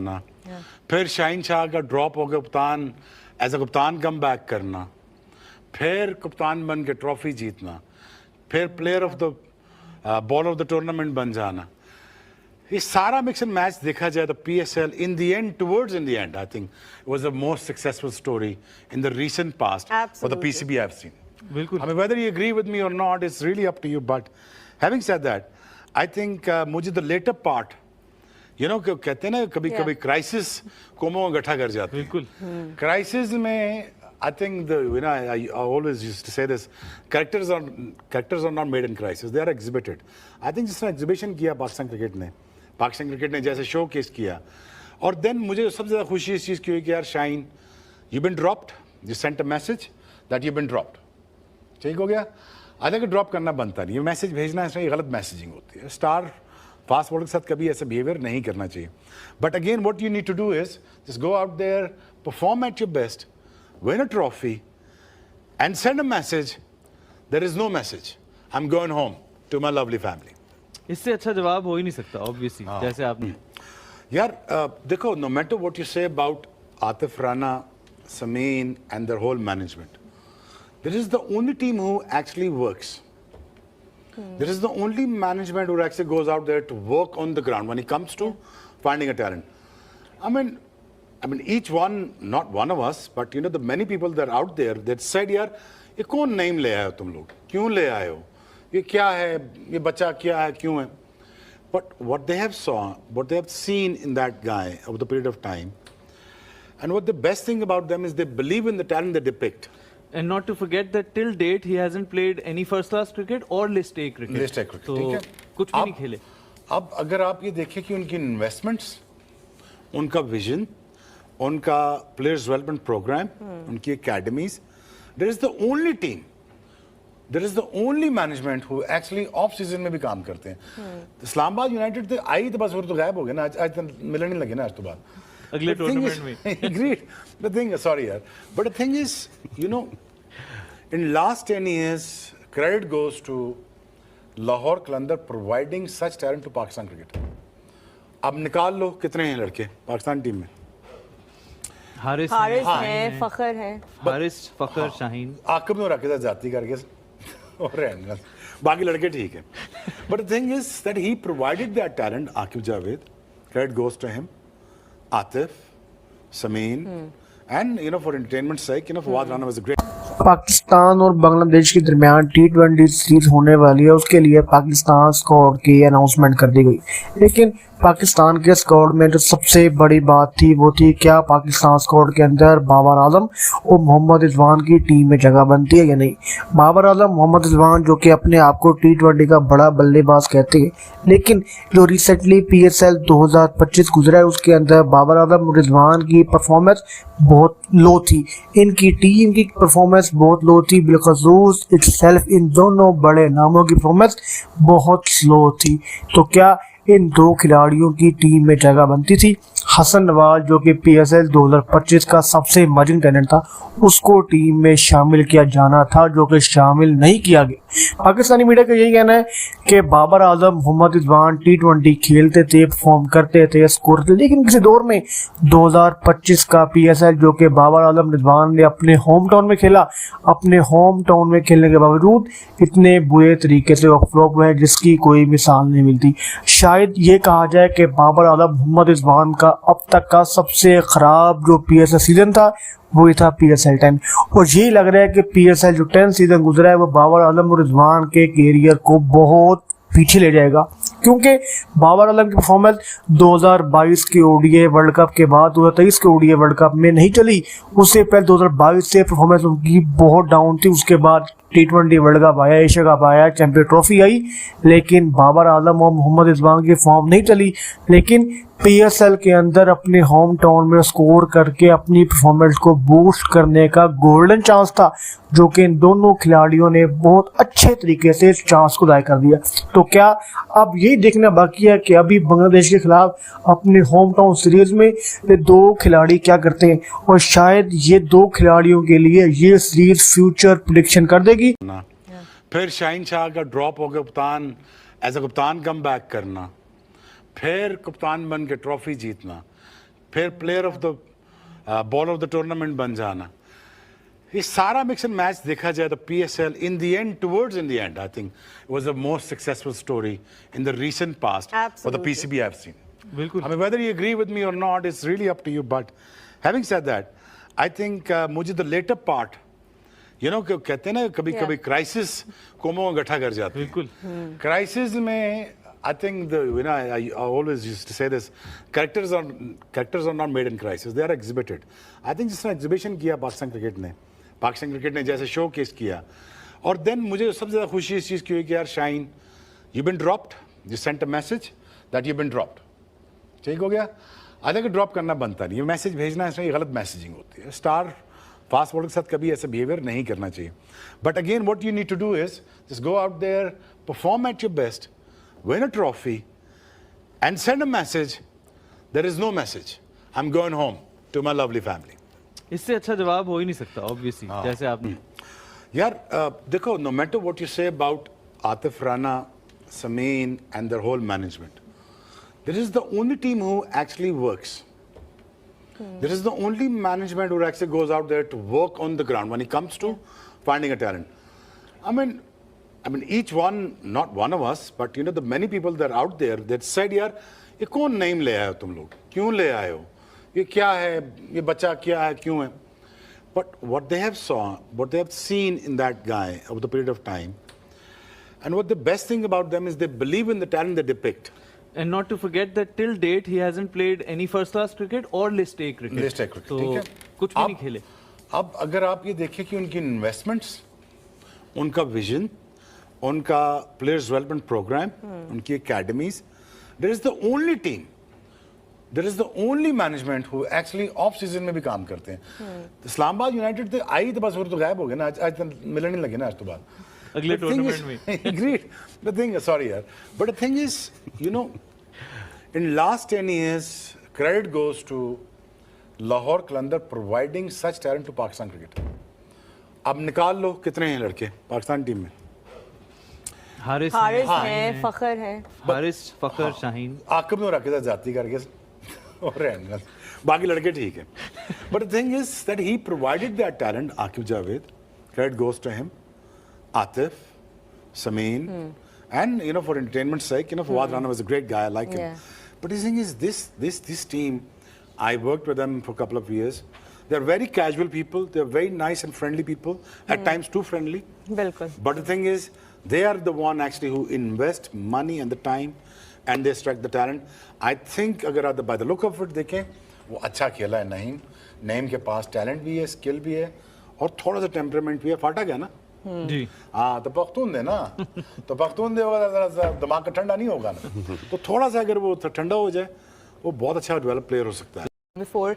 जाना, फिर शाहीन शाह का ड्रॉप होकर कप्तान एज अ कप्तान कम बैक करना, फिर कप्तान बन के ट्रॉफी जीतना, फिर player of the bowler of the tournament बन जाना, ये सारा मिक्स एंड मैच देखा जाए तो PSL in the end towards in the and I think was the most successful story in the recent past for the PCB I have seen. बिल्कुल. I mean, whether you agree with me or not, it's really up to you. But having said that, I think मुझे the later part, you know, कहते हैं ना कभी कभी crisis कोमों में गठा कर जाती है. बिल्कुल. क्राइसिस में I think I always used to say this, characters are not made in crisis, they are exhibited. I think जिस तरह एग्जिबिशन किया पाकिस्तान क्रिकेट ने जैसे शो केस किया, और देन मुझे सबसे ज़्यादा खुशी इस चीज़ की हुई कि यार Shaheen, you been dropped, you sent a message that you been dropped. ठीक हो गया. आई थिंक ड्रॉप करना बनता नहीं, ये मैसेज भेजना इसमें गलत मैसेजिंग होती है. स्टार फास्ट बॉलर के साथ कभी ऐसा बिहेवियर नहीं करना चाहिए. But again what you need to do is just go out there, perform at your best, win a trophy and send a message. There is no message. I'm going home to my lovely family. इससे अच्छा जवाब हो ही नहीं सकता obviously, जैसे आपने. यार देखो, no matter what you say about Atif Rana, Samin and their whole management, this is the only team who actually works. This is the only management who actually goes out there to work on the ground when it comes to finding a talent. I mean, each one, not one of us, but you know, the many people that are out there that said, यार ये कौन name ले आए हो तुम लोग, क्यों ले आए हो, ये क्या है, ये बच्चा क्या है, क्यों है. But what they have seen in that guy over the period of time, and what the best thing about them is they believe in the talent they depict. And not to forget that till date he hasn't played any first class cricket or list A cricket. List A cricket, तो ठीक है. कुछ भी नहीं खेले. अब अगर आप ये देखें कि उनकी इन्वेस्टमेंट्स, उनका विजन, उनका प्लेयर्स डेवलपमेंट प्रोग्राम, उनकी academies, there is the only team, there is the only management who actually off season में भी काम करते हैं. इस्लामाबाद यूनाइटेड तो आई तो बस वो तो गायब हो गया ना, आज तो मिलने नहीं लगे ना आज तो बाद अगले टूर्नामेंट में. ग्रेट. द थिंग, सॉरी यार, but the thing is, you know, in last 10 years credit goes to Lahore Qalandar providing such talent to Pakistan cricket. अब निकाल लो कितने हैं लड़के पाकिस्तान टीम में. हारिस है, फखर है, फखर, शाहीन, आकिब ने रखे जाती करके और रहने, बाकी लड़के ठीक है. But the thing is that he provided that talent. Aqib Javed, credit goes to him, Atif, Sameen, and you know for entertainment sake, you know Fawad Rana was a great. Pakistan और बांग्लादेश के दरमियान T20 सीरीज होने वाली है, उसके लिए पाकिस्तान स्क्वाड की अनाउंसमेंट कर दी गई. लेकिन पाकिस्तान के स्क्वाड में जो सबसे बड़ी बात थी वो थी क्या पाकिस्तान स्क्वाड के अंदर बाबर आजम और मोहम्मद रिजवान की टीम में जगह बनती है या नहीं. बाबर आजम, मोहम्मद रिजवान जो कि अपने आप को T20 का बड़ा बल्लेबाज कहते हैं, लेकिन जो रिसेंटली PSL 2025 गुजरा है उसके अंदर बाबर आजम और रिजवान की परफॉर्मेंस बहुत लो थी. इनकी टीम की परफॉर्मेंस बहुत लो थी. बिलखसूस इटसेल्फ इन दोनों बड़े नामों की परफॉर्मेंस बहुत स्लो थी. तो क्या इन दो खिलाड़ियों की टीम में जगह बनती थी? हसन नवाज जो कि PSL 2025 का सबसे इमर्जिंग टैलेंट था, उसको टीम में शामिल किया जाना था, जो कि शामिल नहीं किया गया. पाकिस्तानी मीडिया का यही कहना है कि बाबर आजम, मोहम्मद रिजवान T20 खेलते थे, परफॉर्म करते थे, स्कोर थे, लेकिन किसी दौर में 2025 का PSL जो कि बाबर आजम, रिजवान ने अपने होम टाउन में खेला, अपने होम टाउन में खेलने के बावजूद इतने बुरे तरीके से वो फ्लॉप हुए जिसकी कोई मिसाल नहीं मिलती. शायद ये कहा जाए कि बाबर आजम, मोहम्मद रिजवान का अब तक का सबसे खराब जो PSL सीजन था वो था PSL 10, और यही लग रहा है कि PSL जो 10 सीजन गुजरा है वो बाबर आजम और रिजवान के कैरियर को बहुत पीछे ले जाएगा. क्योंकि बाबर आजम की परफॉर्मेंस 2022 के ODI वर्ल्ड कप के बाद 2023 के ODI वर्ल्ड कप में नहीं चली. उससे पहले 2022 से परफॉर्मेंस उनकी बहुत डाउन थी. उसके बाद T20 वर्ल्ड कप आया, एशिया कप आया, चैंपियन ट्रॉफी आई, लेकिन बाबर आजम और मोहम्मद रिजवान की फॉर्म नहीं चली. लेकिन PSL के अंदर अपने होम टाउन में स्कोर करके अपनी परफॉर्मेंस को बूस्ट करने का गोल्डन चांस था, जो कि इन दोनों खिलाड़ियों ने बहुत अच्छे तरीके से इस चांस को ज़ाया कर दिया. तो क्या अब यही देखना बाकी है कि अभी बांग्लादेश के खिलाफ अपने होम टाउन सीरीज में ये दो खिलाड़ी क्या करते हैं, और शायद ये दो खिलाड़ियों के लिए ये सीरीज फ्यूचर प्रेडिक्शन कर देगी. फिर शाहीन शाह का ड्रॉप होकर कप्तान एज अ कप्तान कम बैक करना, फिर कप्तान बन के ट्रॉफी जीतना, फिर player of the ball of the tournament बन जाना, ये सारा मिक्स एंड मैच देखा जाए तो PSL in the end towards in the and I think was the most successful story in the recent past for the PCB I've seen. बिल्कुल. I mean, whether you agree with me or not, it's really up to you. But having said that, I think मुझे the later part, you know, कहते हैं ना कभी कभी crisis कोमों में गठा कर जाती है. बिल्कुल. क्राइसिस में I think I always used to say this, characters are not made in crisis, they are exhibited. I think जिस तरह एग्जीबिशन किया पाकिस्तान क्रिकेट ने जैसे शो केस किया, और देन मुझे सबसे ज़्यादा खुशी इस चीज़ की हुई कि यार Shaheen, you been dropped, you sent a message that you been dropped. ठीक हो गया. आधा का ड्रॉप करना बनता नहीं, ये मैसेज भेजना इसमें गलत मैसेजिंग होती है. स्टार फास्ट बॉलर के साथ कभी ऐसा बिहेवियर नहीं करना चाहिए. But again what you need to do is just go out there, perform at your best, win a trophy, and send a message. There is no message. I'm going home to my lovely family. इससे अच्छा जवाब हो ही नहीं सकता obviously, जैसे आपने. यार देखो, no matter what you say about Atif Rana, Samin, and their whole management, this is the only team who actually works. This is the only management who actually goes out there to work on the ground when it comes to finding a talent. I mean, each one, not one of us, but you know, the many people that are out there that said, यार ये कौन name ले आए हो तुम लोग, क्यों ले आए हो, ये क्या है, ये बच्चा क्या है, क्यों है. But what they have seen in that guy over the period of time, and what the best thing about them is they believe in the talent they depict. And not to forget that till date he hasn't played any first class cricket or list A cricket. List A cricket, तो ठीक है. कुछ भी नहीं खेले. अब अगर आप ये देखें कि उनकी इन्वेस्टमेंट्स, उनका विजन, उनका प्लेयर्स डेवलपमेंट प्रोग्राम, उनकी academies, there is the only team, there is the only management who actually off season में भी काम करते हैं. इस्लामाबाद यूनाइटेड तो आई तो बस, वो तो गायब हो गया ना, आज तो मिलने नहीं लगे ना आज तो बाद अगले टूर्नामेंट में. Agreed. The thing is, sorry yaar, but the thing is, you know, in last 10 years, credit goes to Lahore Qalandar providing such talent to Pakistan cricket. अब निकाल लो कितने हैं लड़के पाकिस्तान टीम में. हारिस है, फखर है, हारिस, फखर, शाहीन, आकिब ने रखे जाती करके और रहने, बाकी लड़के ठीक है. But the thing is that he provided that talent. Aqib Javed, credit goes to him. Atif, Samin, and you know, for entertainment's sake, you know, Fawad Rana was a great guy. I like him. Yeah. But the thing is, this team, I worked with them for a couple of years. They're very casual people. They're very nice and friendly people. At times too friendly. बिल्कुल. But the thing is, they are the one actually who invest money and the time, and they strike the talent. I think अगर आप by the look of it देखें, वो अच्छा खेला है नईम. नईम के पास talent भी है, skill भी है, और थोड़ा सा temperament भी है. फाटा गया ना? जी. हाँ, तो पख्तून दे ना, तो पख्तून दे होगा, ज़रा दिमाग का ठंडा नहीं होगा ना, तो थोड़ा सा अगर वो ठंडा हो जाए, वो बहुत अच्छा डेवलप प्लेयर हो सकता है. Before